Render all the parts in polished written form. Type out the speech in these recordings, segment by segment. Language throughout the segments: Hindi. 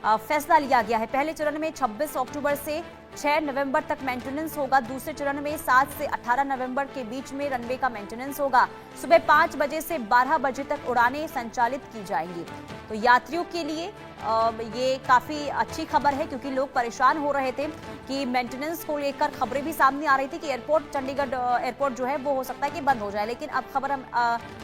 फैसला लिया गया है। पहले चरण में 26 अक्टूबर से 6 नवंबर तक मेंटेनेंस होगा। दूसरे चरण में 7 से 18 नवंबर के बीच में रनवे का मेंटेनेंस होगा। सुबह 5 बजे से 12 बजे तक उड़ानें संचालित की जाएंगी। तो यात्रियों के लिए ये काफी अच्छी खबर है, क्योंकि लोग परेशान हो रहे थे कि मेंटेनेंस को लेकर खबरें भी सामने आ रही थी कि एयरपोर्ट, चंडीगढ़ एयरपोर्ट जो है वो हो सकता है कि बंद हो जाए। लेकिन अब खबर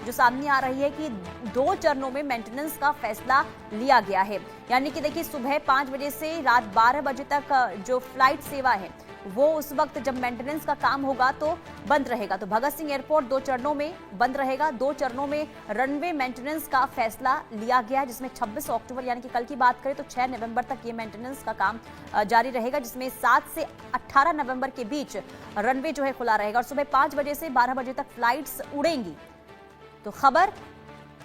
जो सामने आ रही है कि 2 चरणों में मेंटेनेंस का फैसला लिया गया है। यानी कि देखिए, सुबह 5 बजे से रात 12 बजे तक जो फ्लाइट सेवा है वो उस वक्त जब मेंटेनेंस का काम होगा तो बंद रहेगा। तो भगत सिंह एयरपोर्ट 2 चरणों में बंद रहेगा। 2 चरणों में रनवे मेंटेनेंस का फैसला लिया गया है, जिसमें 26 अक्टूबर यानी कि कल की बात करें तो 6 नवंबर तक ये मेंटेनेंस का काम जारी रहेगा, जिसमें 7 से 18 नवंबर के बीच रनवे जो है खुला रहेगा और सुबह 5 बजे से 12 बजे तक फ्लाइट्स उड़ेंगी। तो खबर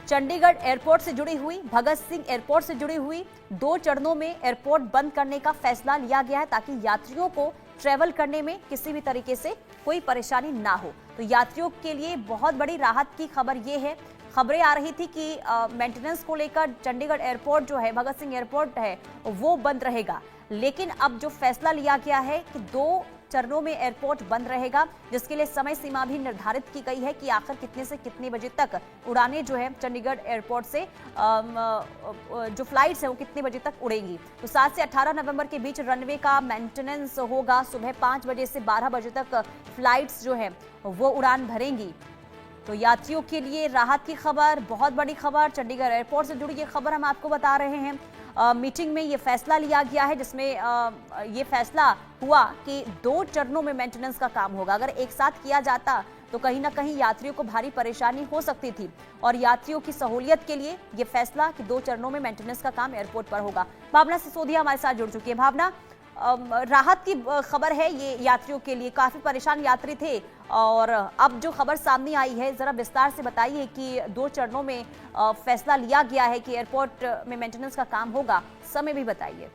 चंडीगढ़ एयरपोर्ट से जुड़ी हुई, भगत सिंह एयरपोर्ट से जुड़ी हुई, 2 चरणों में एयरपोर्ट बंद करने का फैसला लिया गया है ताकि यात्रियों को ट्रैवल करने में किसी भी तरीके से कोई परेशानी ना हो। तो यात्रियों के लिए बहुत बड़ी राहत की खबर ये है। खबरें आ रही थी कि मेंटेनेंस को लेकर चंडीगढ़ एयरपोर्ट जो है, भगत सिंह एयरपोर्ट है, वो बंद रहेगा। लेकिन अब जो फैसला लिया गया है कि 2 चरणों में एयरपोर्ट बंद रहेगा, जिसके लिए समय सीमा भी निर्धारित की गई है कि आखिर कितने से कितने बजे तक उड़ानें जो है चंडीगढ़ एयरपोर्ट से जो फ्लाइट्स है वो कितने बजे तक उड़ेंगी। तो 7 से 18 नवंबर के बीच रनवे का मेंटेनेंस होगा। सुबह 5 बजे से 12 बजे तक फ्लाइट्स जो है वो उड़ान भरेंगी। तो यात्रियों के लिए राहत की खबर, बहुत बड़ी खबर, चंडीगढ़ एयरपोर्ट से जुड़ी ये खबर हम आपको बता रहे हैं। मीटिंग में ये फैसला लिया गया है, जिसमें ये फैसला हुआ कि 2 चरणों में मेंटेनेंस का काम होगा। अगर एक साथ किया जाता तो कहीं ना कहीं यात्रियों को भारी परेशानी हो सकती थी, और यात्रियों की सहूलियत के लिए ये फैसला कि 2 चरणों में मेंटेनेंस का काम एयरपोर्ट पर होगा। भावना सिसोदिया हमारे साथ जुड़ चुकी है। भावना, राहत की खबर है ये यात्रियों के लिए, काफी परेशान यात्री थे और अब जो खबर सामने आई है जरा विस्तार से बताइए कि 2 चरणों में फैसला लिया गया है कि एयरपोर्ट में मेंटेनेंस का काम होगा, समय भी बताइए।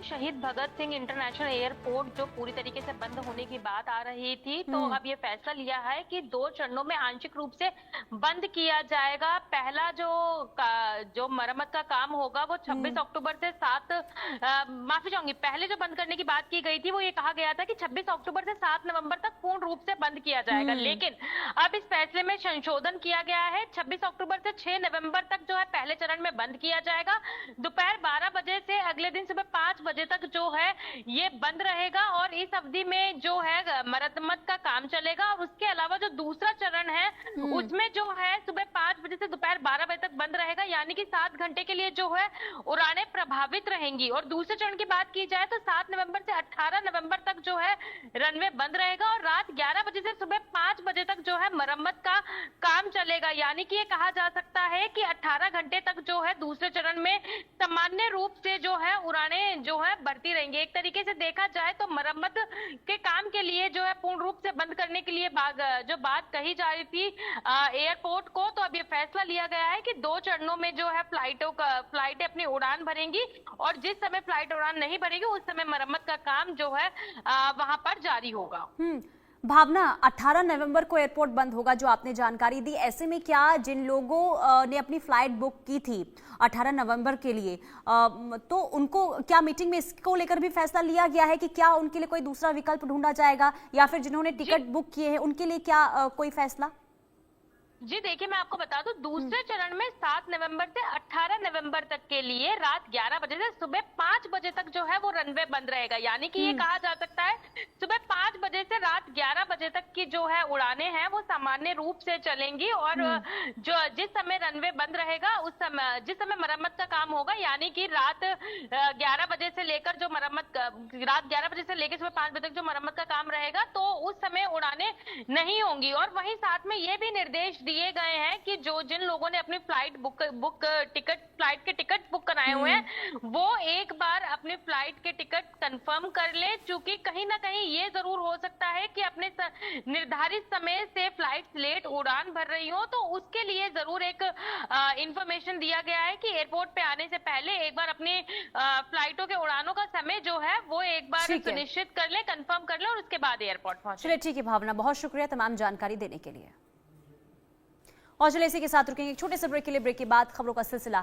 शहीद भगत सिंह इंटरनेशनल एयरपोर्ट जो पूरी तरीके से बंद होने की बात आ रही थी, तो अब ये फैसला लिया है कि 2 चरणों में आंशिक रूप से बंद किया जाएगा। पहला जो मरम्मत का काम होगा वो 26 अक्टूबर से 7 माफी चाहूंगी, पहले जो बंद करने की बात की गई थी वो ये कहा गया था कि 26 अक्टूबर से 7 नवंबर तक पूर्ण रूप से बंद किया जाएगा। लेकिन अब इस फैसले में संशोधन किया गया है। 26 अक्टूबर से 6 नवंबर तक जो है पहले चरण में बंद किया जाएगा। दोपहर 12 बजे से अगले दिन सुबह 5 बजे तक जो है ये बंद रहेगा और इस अवधि में जो है मरम्मत का काम चलेगा। और उसके अलावा जो दूसरा चरण है उसमें जो है सुबह 5 बजे से दोपहर 12 बजे तक बंद रहेगा, यानी कि 7 घंटे के लिए जो है उड़ानें प्रभावित रहेंगी। और दूसरे चरण की बात की जाए तो 7 नवंबर से 18 नवंबर तक जो है रनवे बंद रहेगा और रात 11 बजे से सुबह 5 बजे तक जो है मरम्मत का काम चलेगा। यानी कि ये कहा जा सकता है कि 18 घंटे तक जो है दूसरे चरण में सामान्य रूप से जो है उड़ानें जो है बढ़ती रहेंगी। एक तरीके से देखा जाए तो मरम्मत के काम के लिए जो है पूर्ण रूप से बंद करने के लिए जो बात कही जा रही थी एयरपोर्ट को, तो अब ये फैसला लिया गया है कि 2 चरणों में जो है फ्लाइटें अपनी उड़ान भरेंगी और जिस समय फ्लाइट उड़ान नहीं भरेगी उस समय मरम्मत का काम जो है वहां पर जारी होगा। भावना, 18 नवंबर को एयरपोर्ट बंद होगा जो आपने जानकारी दी। ऐसे में क्या जिन लोगों ने अपनी फ्लाइट बुक की थी 18 नवंबर के लिए, तो उनको क्या मीटिंग में इसको लेकर भी फैसला लिया गया है कि क्या उनके लिए कोई दूसरा विकल्प ढूंढा जाएगा, या फिर जिन्होंने टिकट बुक किए हैं उनके लिए क्या कोई फैसला? जी देखिए, मैं आपको बता दूं, दूसरे चरण में 7 नवंबर से 18 नवंबर तक के लिए रात 11 बजे से सुबह 5 बजे तक जो है वो रनवे बंद रहेगा। यानी कि ये कहा जा सकता है सुबह 5 बजे से रात 11 बजे तक की जो है उड़ानें हैं वो सामान्य रूप से चलेंगी और जो जिस समय रनवे बंद रहेगा उस समय जिस समय मरम्मत का काम होगा, यानी कि रात 11 बजे से लेकर रात 11 बजे से लेकर सुबह 5 बजे तक जो मरम्मत का काम रहेगा तो उस समय उड़ानें नहीं होंगी। और वहीं साथ में ये भी निर्देश दिए गए हैं कि जिन लोगों ने अपनी फ्लाइट के टिकट बुक कराए हुए हैं वो एक बार अपनी फ्लाइट के टिकट कंफर्म कर ले, क्योंकि कहीं ना कहीं ये जरूर हो सकता है कि अपने निर्धारित समय से फ्लाइट लेट उड़ान भर रही हो, तो उसके लिए जरूर एक इंफॉर्मेशन दिया गया है कि एयरपोर्ट पे आने से पहले एक बार अपनी फ्लाइटों के उड़ानों का समय जो है वो एक बार सुनिश्चित कर ले, कंफर्म कर ले और उसके बाद एयरपोर्ट पहुंचे। चलिए ठीक है भावना, बहुत शुक्रिया तमाम जानकारी देने के लिए। और चलिए इसी के साथ रुकेंगे एक छोटे से ब्रेक के लिए। ब्रेक के बाद खबरों का सिलसिला